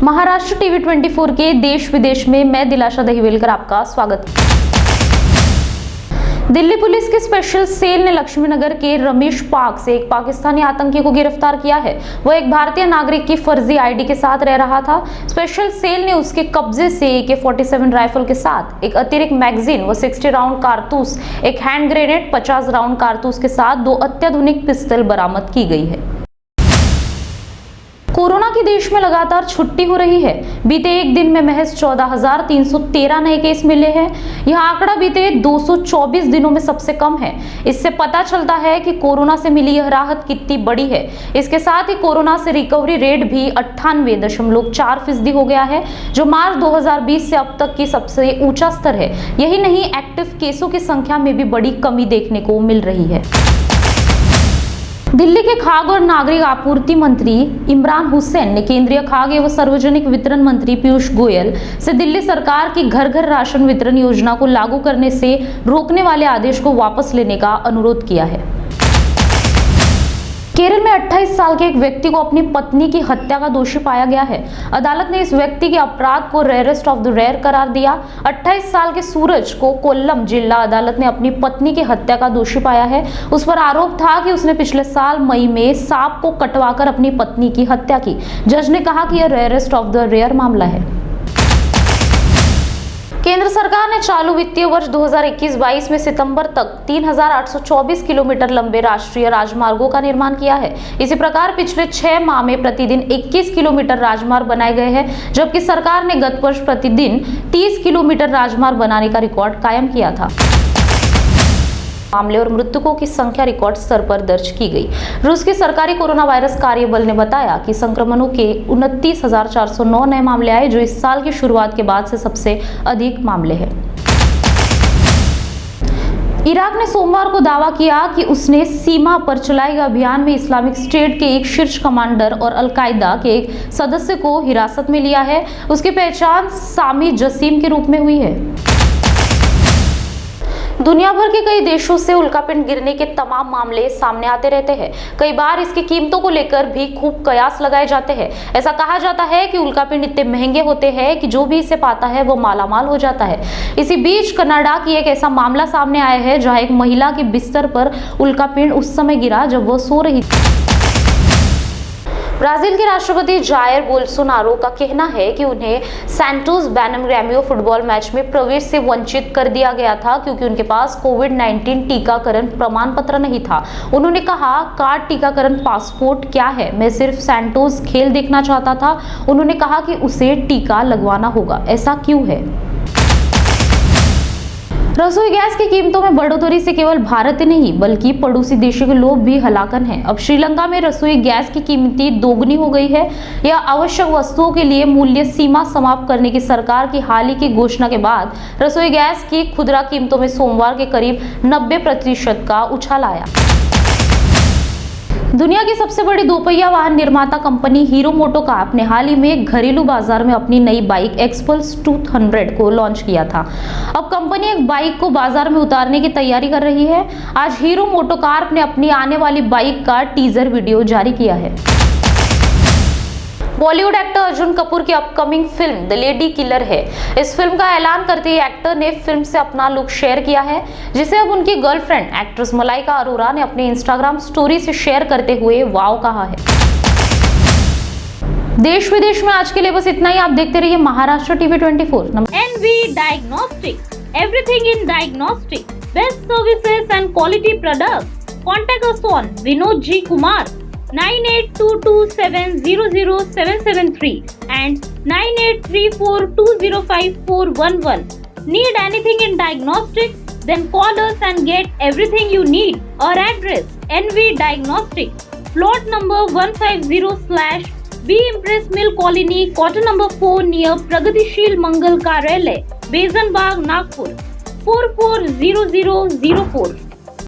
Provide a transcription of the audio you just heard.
Maharashtra TV 24 के देश विदेश में मैं दिलाशा दहीवेलकर आपका स्वागत। दिल्ली पुलिस की स्पेशल सेल ने लक्ष्मीनगर के रमेश पार्क से एक पाकिस्तानी आतंकी को गिरफ्तार किया है। वह एक भारतीय नागरिक की फर्जी आईडी के साथ रह रहा था। स्पेशल सेल ने उसके कब्जे से AK-47 राइफल के साथ एक अतिरिक्त मैगजीन व 60 राउंड कारतूस, एक हैंड ग्रेनेड, 50 राउंड कारतूस के साथ 2 अत्याधुनिक पिस्टल बरामद की गई है। कोरोना की देश में लगातार छुट्टी हो रही है। बीते एक दिन में महज 14,313 नए केस मिले हैं। यह आंकड़ा बीते 224 दिनों में सबसे कम है। इससे पता चलता है कि कोरोना से मिली यह राहत कितनी बड़ी है। इसके साथ ही कोरोना से रिकवरी रेट भी 98.4% हो गया है, जो मार्च 2020 से अब तक की सबसे ऊंचा स्तर है। यही नहीं, एक्टिव केसों की संख्या में भी बड़ी कमी देखने को मिल रही है। दिल्ली के खाद्य और नागरिक आपूर्ति मंत्री इमरान हुसैन ने केंद्रीय खाद्य एवं सार्वजनिक वितरण मंत्री पीयूष गोयल से दिल्ली सरकार की घर घर राशन वितरण योजना को लागू करने से रोकने वाले आदेश को वापस लेने का अनुरोध किया है। केरल में 28 साल के एक व्यक्ति को अपनी पत्नी की हत्या का दोषी पाया गया है। अदालत ने इस व्यक्ति के अपराध को रेयरेस्ट ऑफ द रेयर करार दिया। 28 साल के सूरज को कोल्लम जिला अदालत ने अपनी पत्नी की हत्या का दोषी पाया है। उस पर आरोप था कि उसने पिछले साल मई में सांप को कटवाकर अपनी पत्नी की हत्या की। जज ने कहा कि यह रेयरेस्ट ऑफ द रेयर मामला है। केंद्र सरकार ने चालू वित्तीय वर्ष 2021-22 में सितंबर तक 3,824 किलोमीटर लंबे राष्ट्रीय राजमार्गों का निर्माण किया है। इसी प्रकार पिछले 6 माह में प्रतिदिन 21 किलोमीटर राजमार्ग बनाए गए हैं, जबकि सरकार ने गत वर्ष प्रतिदिन 30 किलोमीटर राजमार्ग बनाने का रिकॉर्ड कायम किया था। मामले और मृतकों की संख्या रिकॉर्ड स्तर पर दर्ज की गई। रूस के सरकारी कोरोना वायरस कार्य बल ने बताया कि संक्रमणों के 29,409 नए मामले आए, जो इस साल की शुरुआत के बाद से सबसे अधिक मामले हैं। इराक ने सोमवार को दावा किया कि उसने सीमा पर चलाए गए अभियान में इस्लामिक स्टेट के एक शीर्ष कमांडर और अल-कायदा के एक सदस्य को हिरासत में लिया है। उसकी पहचान सामी जसीम के रूप में हुई है। दुनिया भर के कई देशों से उल्कापिंड गिरने के तमाम मामले सामने आते रहते हैं। कई बार इसकी कीमतों को लेकर भी खूब कयास लगाए जाते हैं। ऐसा कहा जाता है कि उल्कापिंड इतने महंगे होते हैं कि जो भी इसे पाता है वो मालामाल हो जाता है। इसी बीच कनाडा की एक ऐसा मामला सामने आया है, जहां एक महिला के बिस्तर पर उल्कापिंड उस समय गिरा जब वह सो रही थी। ब्राजील के राष्ट्रपति जायर बोल्सोनारो का कहना है कि उन्हें सैंटोस बैनम-ग्रैमियो फुटबॉल मैच में प्रवेश से वंचित कर दिया गया था, क्योंकि उनके पास कोविड-19 टीकाकरण प्रमाण पत्र नहीं था। उन्होंने कहा, कार्ड टीकाकरण पासपोर्ट क्या है? मैं सिर्फ सैंटोस खेल देखना चाहता था। उन्होंने कहा कि उसे टीका लगवाना होगा। ऐसा क्यों है? रसोई गैस की कीमतों में बढ़ोतरी से केवल भारत ही नहीं बल्कि पड़ोसी देशों के लोग भी हलाकन हैं। अब श्रीलंका में रसोई गैस की कीमतें दोगुनी हो गई है। यह आवश्यक वस्तुओं के लिए मूल्य सीमा समाप्त करने की सरकार की हाल ही की घोषणा के बाद रसोई गैस की खुदरा कीमतों में सोमवार के करीब 90% का उछाल आया। दुनिया की सबसे बड़ी दोपहिया वाहन निर्माता कंपनी हीरो मोटोकॉर्प ने हाल ही में घरेलू बाजार में अपनी नई बाइक एक्सपल्स 200 को लॉन्च किया था। अब कंपनी एक बाइक को बाजार में उतारने की तैयारी कर रही है। आज हीरो मोटोकॉर्प ने अपनी आने वाली बाइक का टीजर वीडियो जारी किया है। बॉलीवुड एक्टर अर्जुन कपूर की upcoming film the lady killer है। इस फिल्म का ऐलान करते ही एक्टर ने फिल्म से अपना लुक शेयर किया है, जिसे अब उनकी गर्लफ्रेंड एक्ट्रेस मलाइका अरोरा ने अपने इंस्टाग्राम स्टोरी से शेयर करते हुए वाव कहा है। देश विदेश में आज के लिए बस इतना ही। आप देखते रहिए Maharashtra TV 24। NV Diagnostics, everything in diagnostic, best services and quality products. Contact us on Vinod G. Kumar 9822700773 and 9834205411. Need anything in diagnostics? Then call us and get everything you need. Our address: NV Diagnostics, plot number 150/B Impress Mill Colony, quarter number 4 near Pragatishil Mangal Karyalay, Besan Bagh, Nagpur 440004.